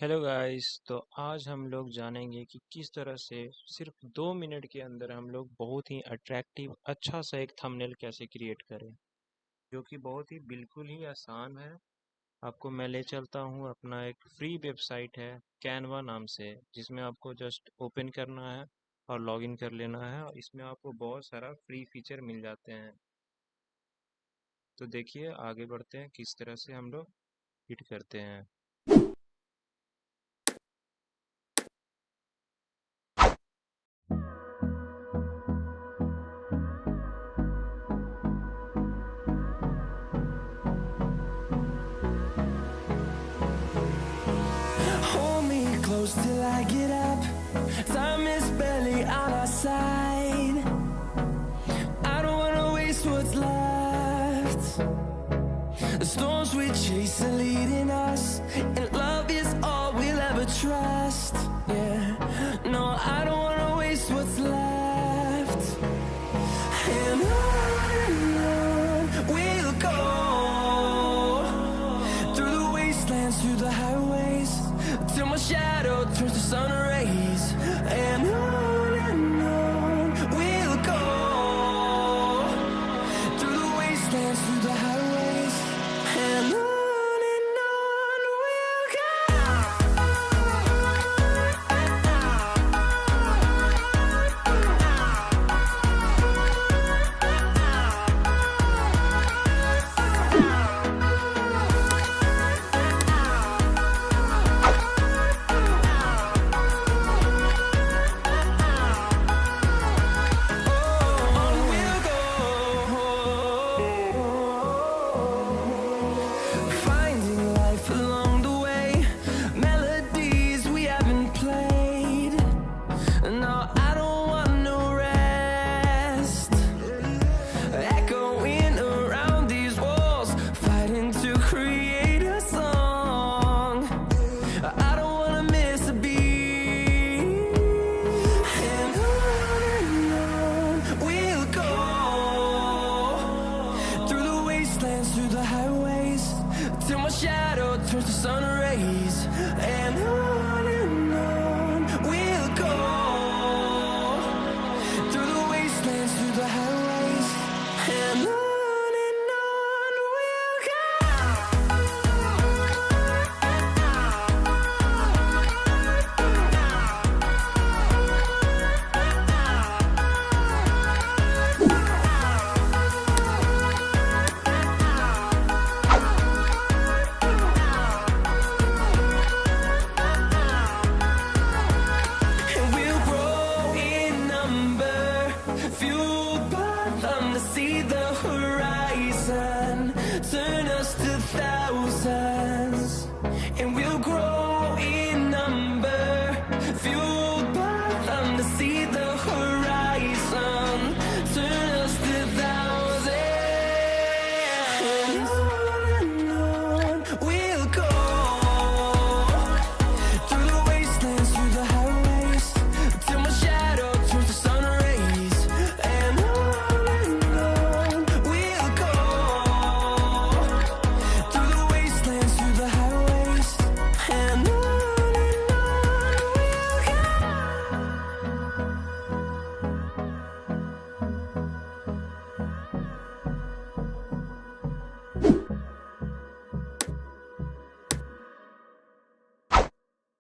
Hello guys. तो आज हम लोग जानेंगे कि किस तरह से सिर्फ 2 मिनट के अंदर हम लोग बहुत ही अट्रैक्टिव अच्छा सा एक थंबनेल कैसे क्रिएट करें, जो कि बहुत ही बिल्कुल ही आसान है। आपको मैं ले चलता हूँ, अपना एक फ्री वेबसाइट है कैनवा नाम से, जिसमें आपको जस्ट ओपन करना है और लॉगिन कर लेना है, और इसमें आपको बहुत सारा फ्री फीचर मिल जाते हैं। तो देखिए आगे बढ़ते हैं किस तरह से हम लोग हिट करते हैं। Hold me close till I get up. Time is barely on our side. I don't wanna waste what's left. The storms we chase are leading us, and love is all we'll ever trust. Yeah, no, I don't wanna waste what's left. And on we'll go, through the wastelands, through the highways, till my shadow turns to sun rays. And on we'll go, through the wastelands, through the highways. And on we'll go. On we'll go, finding life along the way, melodies we haven't played. No, I don't want no rest, echoing around these walls, fighting to create a song. I don't wanna miss a beat. And on we'll go, through the wastelands, through the highways, till my shadow turns to sun rays.